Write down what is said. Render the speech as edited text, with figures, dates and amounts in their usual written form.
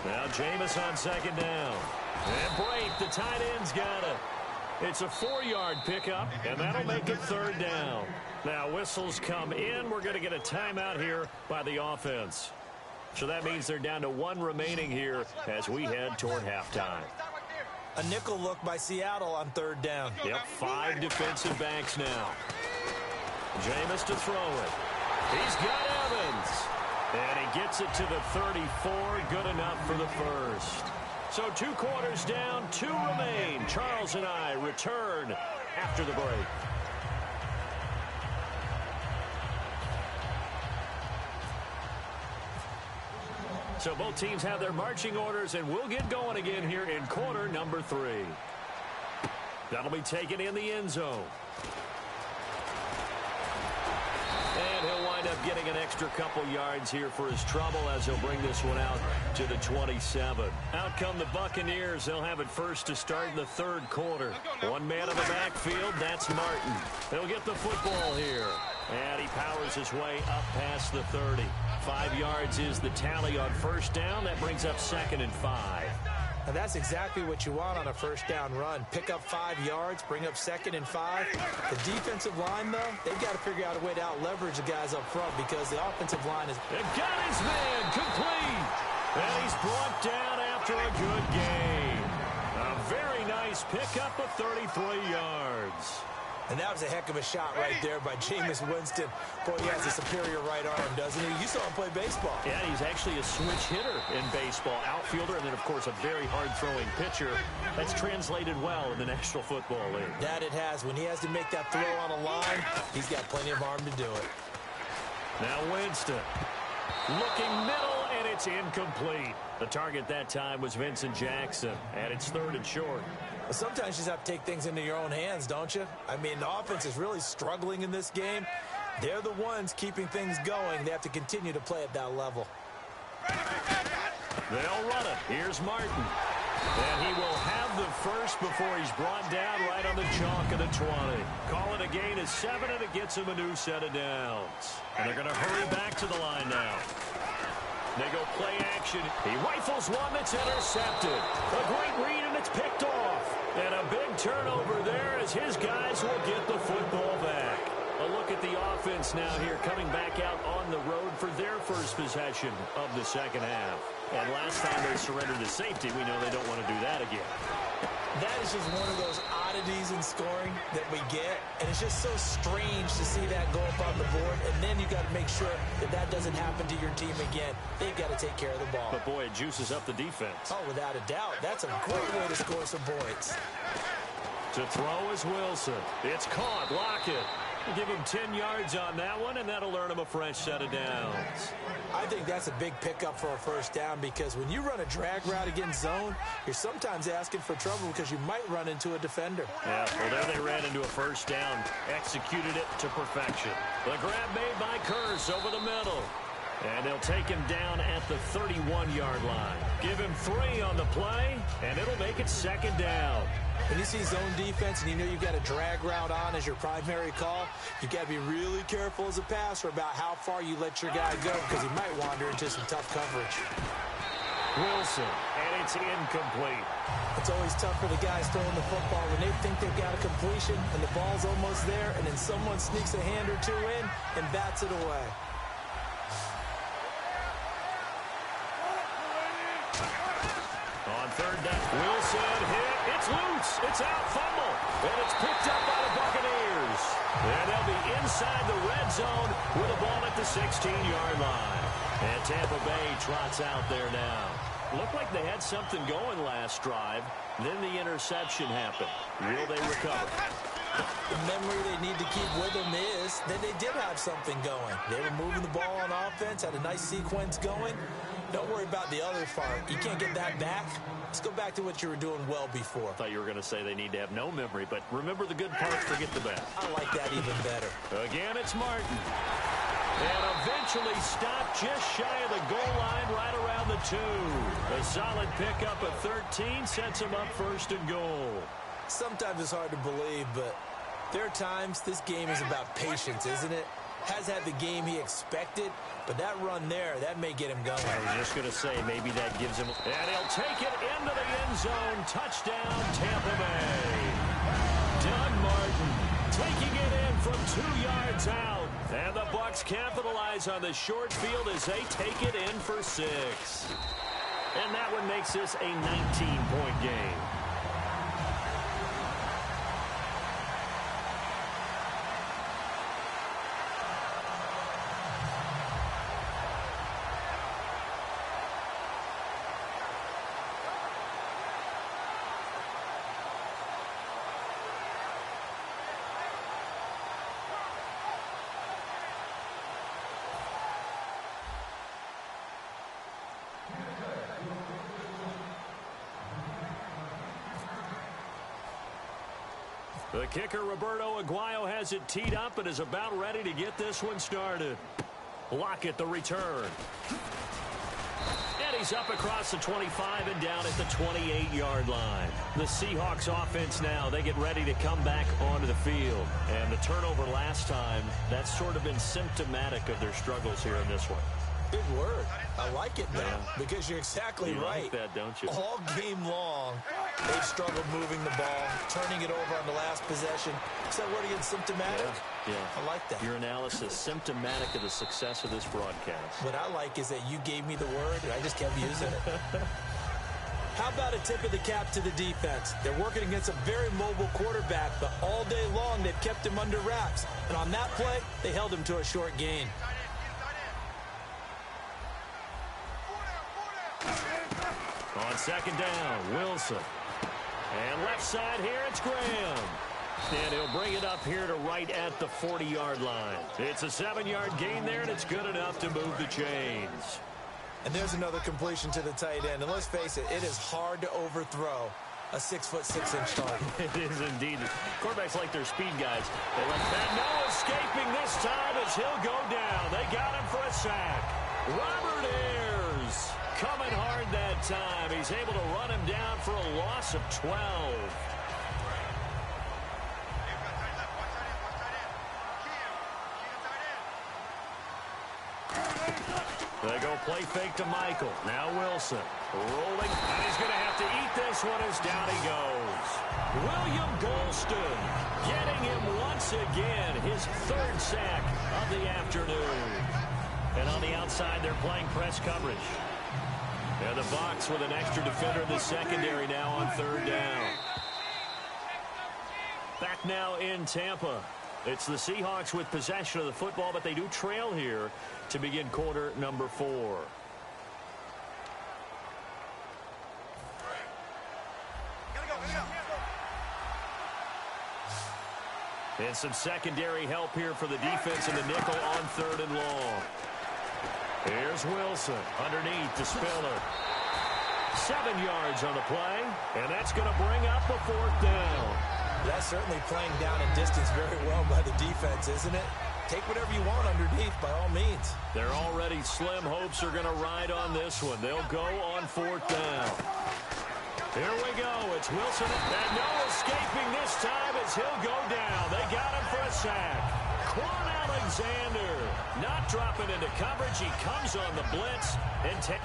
Now Jameis on second down. And Brate, the tight end's got it. It's a 4-yard pickup, and that'll make it third down. Now whistles come in. We're going to get a timeout here by the offense. So that means they're down to 1 remaining here as we head toward halftime. A nickel look by Seattle on third down. Yep, 5 defensive backs now. Jameis to throw it. He's got Evans. And he gets it to the 34. Good enough for the first. So 2 quarters down, 2 remain. Charles and I return after the break. So both teams have their marching orders, and we'll get going again here in quarter number 3. That'll be taken in the end zone. And he'll wind up getting an extra couple yards here for his trouble as he'll bring this one out to the 27. Out come the Buccaneers. They'll have it first to start in the third quarter. 1 man in the backfield, that's Martin. They'll get the football here. And he powers his way up past the 30. 5 yards is the tally on first down. That brings up 2nd and 5. And that's exactly what you want on a first down run. Pick up 5 yards, bring up 2nd and 5. The defensive line, though, they've got to figure out a way to out-leverage the guys up front because the offensive line is... They got his man complete. And he's brought down after a good game. A very nice pickup of 33 yards. And that was a heck of a shot right there by Jameis Winston. Boy, he has a superior right arm, doesn't he? You saw him play baseball. Yeah, he's actually a switch hitter in baseball. Outfielder, and then, of course, a very hard-throwing pitcher. That's translated well in the National Football League. That it has. When he has to make that throw on a line, he's got plenty of arm to do it. Now Winston. Looking middle, and it's incomplete. The target that time was Vincent Jackson, and it's 3rd and short. Well, sometimes you just have to take things into your own hands, don't you? I mean, the offense is really struggling in this game. They're the ones keeping things going. They have to continue to play at that level. They'll run it. Here's Martin. And he will have the first before he's brought down right on the chalk of the 20. Call it a gain of 7, and it gets him a new set of downs. And they're going to hurry back to the line now. They go play action. He rifles one that's intercepted. A great read, and it's picked off. And a big turnover there as his guys will get the football back. A look at the offense now here coming back out on the road for their first possession of the second half. And last time they surrendered to safety, we know they don't want to do that again. That is just one of those oddities in scoring that we get, and it's just so strange to see that go up on the board, and then you got to make sure that that doesn't happen to your team again. They've got to take care of the ball. But, boy, it juices up the defense. Oh, without a doubt. That's a great way to score some points. To throw is Wilson. It's caught. Lockett. Give him 10 yards on that one, and that'll earn him a fresh set of downs. I think that's a big pickup for a first down because when you run a drag route against zone, you're sometimes asking for trouble because you might run into a defender. Yeah, well, there they ran into a first down, executed it to perfection. The grab made by Kearse over the middle. And they'll take him down at the 31-yard line. Give him 3 on the play, and it'll make it second down. When you see zone defense and you know you've got a drag route on as your primary call, you've got to be really careful as a passer about how far you let your guy go because he might wander into some tough coverage. Wilson, and it's incomplete. It's always tough for the guys throwing the football when they think they've got a completion and the ball's almost there, and then someone sneaks a hand or two in and bats it away. On third down, Wilson hit. It's loose. It's out, fumble. And it's picked up by the Buccaneers. And they'll be inside the red zone with a ball at the 16-yard line. And Tampa Bay trots out there now. Looked like they had something going last drive. Then the interception happened. Will they recover? The memory they need to keep with them is that they did have something going. They were moving the ball on offense, had a nice sequence going. Don't worry about the other part. You can't get that back. Let's go back to what you were doing well before. I thought you were going to say they need to have no memory, but remember the good part, forget the bad. I like that even better. Again, it's Martin. And eventually stopped just shy of the goal line right around the 2. A solid pickup of 13 sets him up first and goal. Sometimes it's hard to believe, but there are times this game is about patience, isn't it? has had the game he expected, but that run there, that may get him going. I was just going to say, maybe that gives him... And he'll take it into the end zone. Touchdown, Tampa Bay. Doug Martin taking it in from 2 yards out. And the Bucs capitalize on the short field as they take it in for 6. And that one makes this a 19-point game. The kicker, Roberto Aguayo, has it teed up and is about ready to get this one started. Lockett, the return. And he's up across the 25 and down at the 28-yard line. The Seahawks offense now, they get ready to come back onto the field. And the turnover last time, that's sort of been symptomatic of their struggles here in this one. Big word. I like it now because you're exactly right. You like that, don't you? All game long, they've struggled moving the ball, turning it over on the last possession. Is that word again, symptomatic? Yeah. I like that. Your analysis, symptomatic of the success of this broadcast. What I like is that you gave me the word, and I just kept using it. How about a tip of the cap to the defense? They're working against a very mobile quarterback, but all day long they've kept him under wraps. And on that play, they held him to a short gain. On second down, Wilson. And left side here, it's Graham. And he'll bring it up here to right at the 40-yard line. It's a 7-yard gain there, and it's good enough to move the chains. And there's another completion to the tight end. And let's face it is hard to overthrow a 6'6" target. It is indeed. Quarterbacks like their speed guys. They like that. No escaping this time as he'll go down. They got him for a sack. Robert Ayers coming hard that time. He's able to run him down for a loss of 12. They go play fake to Michael. Now Wilson rolling. And he's going to have to eat this one as down he goes. William Golston getting him once again. His 3rd sack of the afternoon. And on the outside, they're playing press coverage. And the Bucs with an extra defender in the secondary now on 3rd down. Back now in Tampa. It's the Seahawks with possession of the football, but they do trail here to begin quarter number 4. And some secondary help here for the defense in the nickel on 3rd and long. Here's Wilson underneath to Spiller. 7 yards on the play, and that's going to bring up the 4th down. That's certainly playing down in distance very well by the defense, isn't it? Take whatever you want underneath, by all means. They're already slim hopes are going to ride on this one. They'll go on 4th down. Here we go. It's Wilson. And no escaping this time as he'll go down. They got him for a sack. Quan Alexander not dropping into coverage. He comes on the blitz and takes...